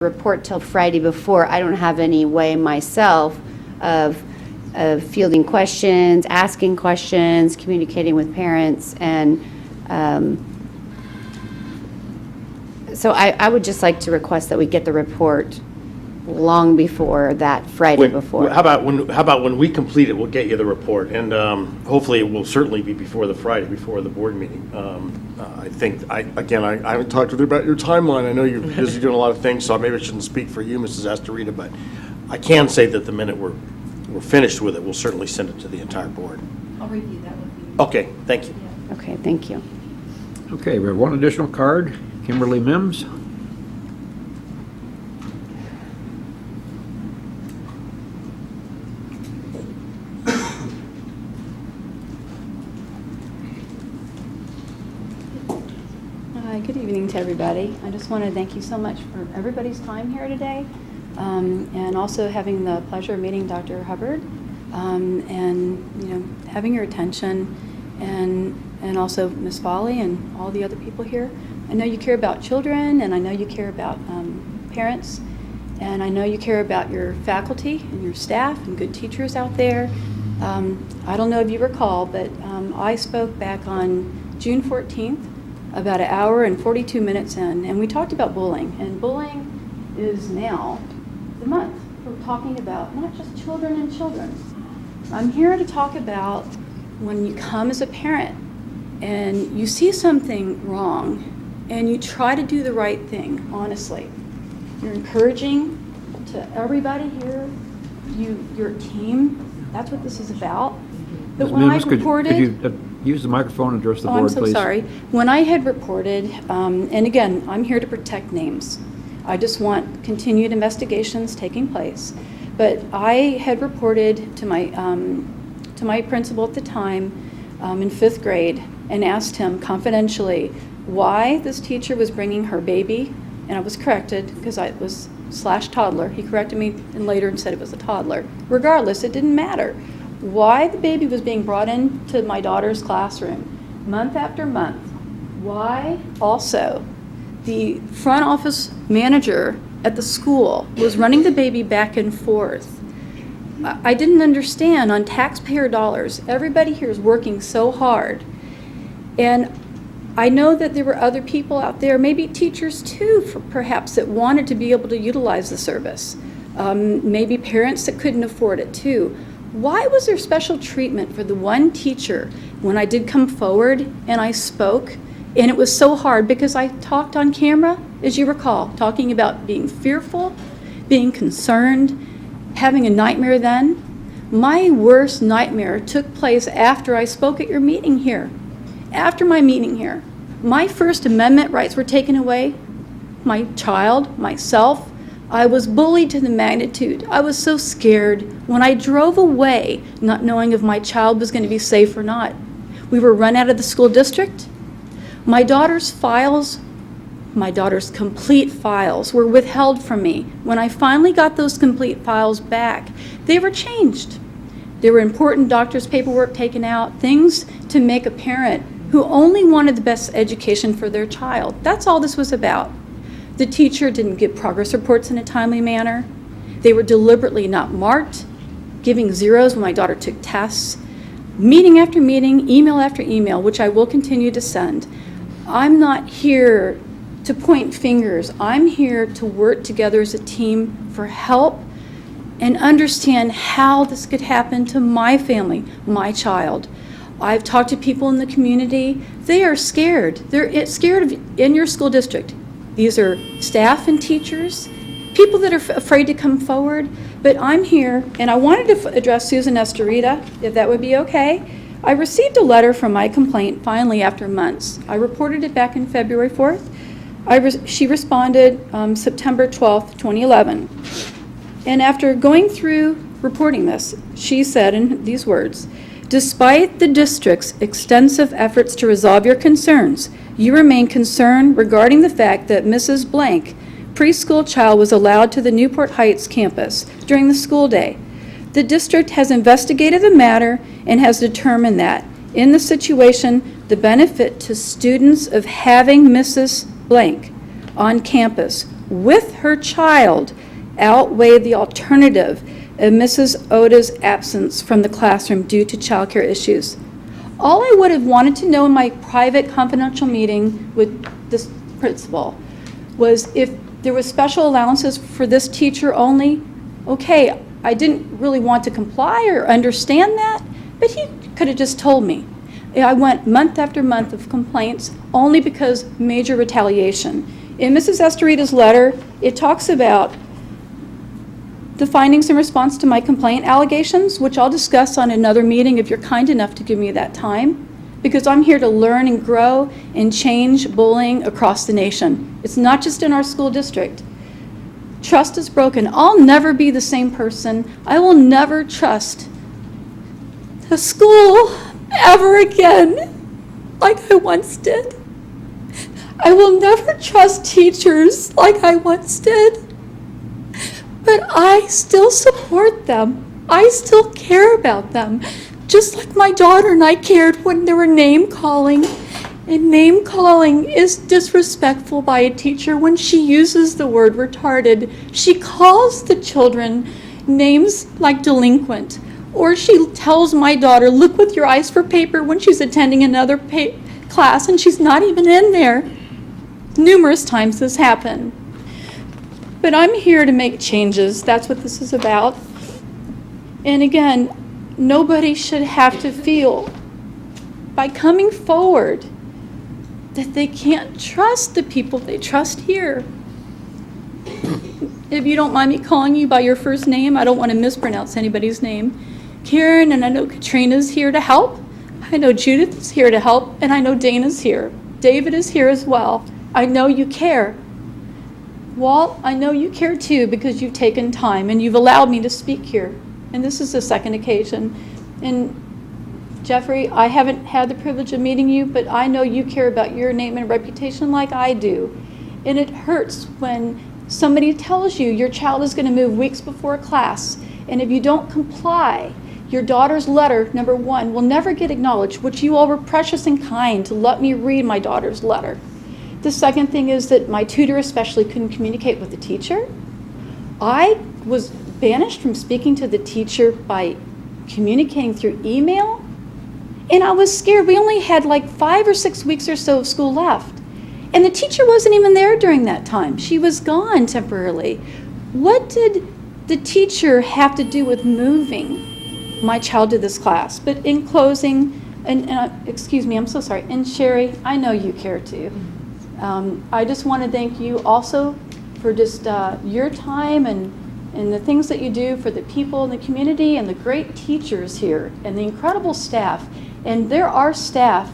report till Friday before, I don't have any way myself of fielding questions, asking questions, communicating with parents, and so I would just like to request that we get the report long before that Friday before. How about when we complete it, we'll get you the report, and hopefully it will certainly be before the Friday before the board meeting. I haven't talked with you about your timeline. I know you're busy doing a lot of things, so maybe I shouldn't speak for you, Mrs. Astarita, but I can say that the minute we're finished with it, we'll certainly send it to the entire board. I'll review that with you. Okay, thank you. Yeah. Okay, thank you. Okay, we have one additional card, Kimberly Mims. Good evening to everybody. I just want to thank you so much for everybody's time here today, and also having the pleasure of meeting Dr. Hubbard, and having your attention, and also Ms. Foley and all the other people here. I know you care about children, and I know you care about parents, and I know you care about your faculty and your staff and good teachers out there. I don't know if you recall, but I spoke back on June 14th. About an hour and 42 minutes in, and we talked about bullying. And bullying is now the month. We're talking about not just children and children. I'm here to talk about when you come as a parent and you see something wrong and you try to do the right thing, honestly. You're encouraging to everybody here, your team. That's what this is about. But Ms. when I Mims, reported... could you use the microphone and address the board, I'm so please? sorry. When I had reported, and again, I'm here to protect names. I just want continued investigations taking place. But I had reported to my principal at the time in 5th grade and asked him confidentially why this teacher was bringing her baby, and I was corrected because it was /toddler. He corrected me and later said it was a toddler. Regardless, it didn't matter. Why the baby was being brought into my daughter's classroom month after month. Why also the front office manager at the school was running the baby back and forth. I didn't understand. On taxpayer dollars, everybody here is working so hard. And I know that there were other people out there, maybe teachers too, perhaps, that wanted to be able to utilize the service. Maybe parents that couldn't afford it too. Why was there special treatment for the one teacher when I did come forward and I spoke? And it was so hard because I talked on camera, as you recall, talking about being fearful, being concerned, having a nightmare then. My worst nightmare took place after I spoke at your meeting here. After my meeting here, my First Amendment rights were taken away. My child, myself, I was bullied to the magnitude. I was so scared when I drove away, not knowing if my child was going to be safe or not. We were run out of the school district. My daughter's files, my daughter's complete files were withheld from me. When I finally got those complete files back, they were changed. There were important doctor's paperwork taken out, things to make a parent who only wanted the best education for their child. That's all this was about. The teacher didn't give progress reports in a timely manner. They were deliberately not marked, giving zeros when my daughter took tests. Meeting after meeting, email after email, which I will continue to send. I'm not here to point fingers. I'm here to work together as a team for help and understand how this could happen to my family, my child. I've talked to people in the community. They are scared. They're scared in your school district. These are staff and teachers, people that are afraid to come forward. But I'm here, and I wanted to address Susan Astarita, if that would be okay. I received a letter from my complaint finally after months. I reported it back in February 4th. She responded September 12th, 2011. And after going through reporting this, she said in these words, "Despite the district's extensive efforts to resolve your concerns, you remain concerned regarding the fact that Mrs. Blank preschool child was allowed to the Newport Heights campus during the school day. The district has investigated the matter and has determined that, in the situation, the benefit to students of having Mrs. Blank on campus with her child outweigh the alternative of Mrs. Oda's absence from the classroom due to childcare issues. All I would have wanted to know in my private confidential meeting with this principal was if there was special allowances for this teacher only. Okay, I didn't really want to comply or understand that, but he could have just told me. I went month after month of complaints only because major retaliation. In Mrs. Astarita's letter, it talks about the findings in response to my complaint allegations, which I'll discuss on another meeting if you're kind enough to give me that time, because I'm here to learn and grow and change bullying across the nation. It's not just in our school district. Trust is broken. I'll never be the same person. I will never trust the school ever again like I once did. I will never trust teachers like I once did. But I still support them. I still care about them. Just like my daughter and I cared when they were name calling. And name calling is disrespectful by a teacher when she uses the word retarded. She calls the children names like delinquent. Or she tells my daughter, look with your eyes for paper when she's attending another class and she's not even in there. Numerous times this happened. But I'm here to make changes. That's what this is about. And again, nobody should have to feel by coming forward that they can't trust the people they trust here. If you don't mind me calling you by your first name, I don't want to mispronounce anybody's name. Karen, and I know Katrina's here to help. I know Judith is here to help, and I know Dana's here. David is here as well. I know you care. Walt, I know you care too because you've taken time and you've allowed me to speak here. And this is the second occasion. And Jeffrey, I haven't had the privilege of meeting you, but I know you care about your name and reputation like I do. And it hurts when somebody tells you your child is going to move weeks before class, and if you don't comply, your daughter's letter, number one, will never get acknowledged, which you all were precious and kind to let me read my daughter's letter. The second thing is that my tutor especially couldn't communicate with the teacher. I was banished from speaking to the teacher by communicating through email, and I was scared. We only had like 5 or 6 weeks or so of school left, and the teacher wasn't even there during that time. She was gone temporarily. What did the teacher have to do with moving my child to this class? But in closing, and excuse me, I'm so sorry, and Sherry, I know you care too. I just want to thank you also for just your time and the things that you do for the people in the community and the great teachers here and the incredible staff. And there are staff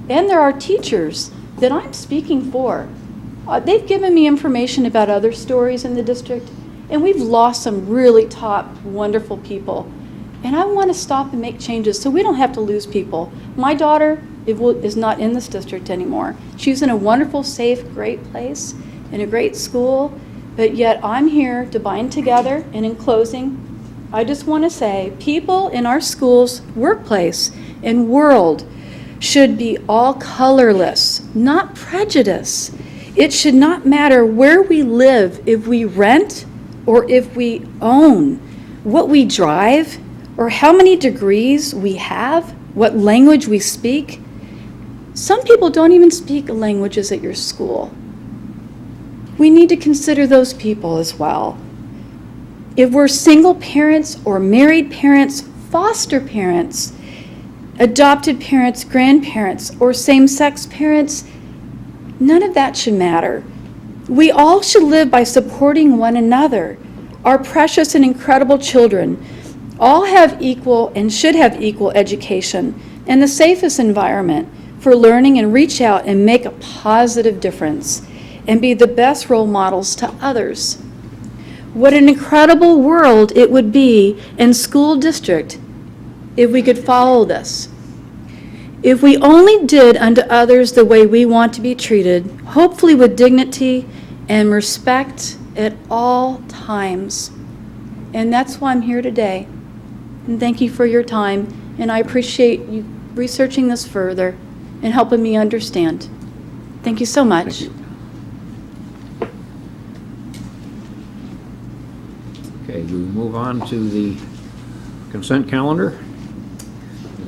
and there are teachers that I'm speaking for. They've given me information about other stories in the district, and we've lost some really top, wonderful people. And I want to stop and make changes so we don't have to lose people. My daughter is not in this district anymore. She's in a wonderful, safe, great place, in a great school, but yet I'm here to bind together. And in closing, I just want to say people in our schools, workplace, and world should be all colorless, not prejudice. It should not matter where we live, if we rent or if we own, what we drive, or how many degrees we have, what language we speak. Some people don't even speak languages at your school. We need to consider those people as well. If we're single parents or married parents, foster parents, adopted parents, grandparents, or same-sex parents, none of that should matter. We all should live by supporting one another. Our precious and incredible children all have equal and should have equal education and the safest environment for learning, and reach out and make a positive difference and be the best role models to others. What an incredible world it would be in school district if we could follow this. If we only did unto others the way we want to be treated, hopefully with dignity and respect at all times. And that's why I'm here today. And thank you for your time, and I appreciate you researching this further and helping me understand. Thank you so much. Thank you. Okay, we move on to the consent calendar.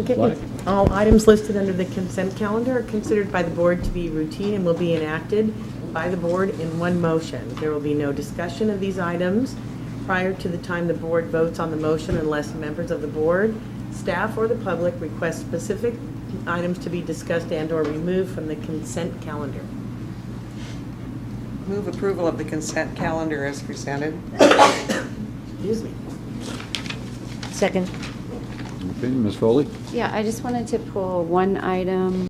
Okay, Black? all items listed under the consent calendar are considered by the board to be routine and will be enacted by the board in one motion. There will be no discussion of these items prior to the time the board votes on the motion unless members of the board, staff, or the public request specific items to be discussed and/or removed from the consent calendar. Move approval of the consent calendar as presented. Excuse me. Second. Okay, Ms. Foley? Yeah, I just wanted to pull one item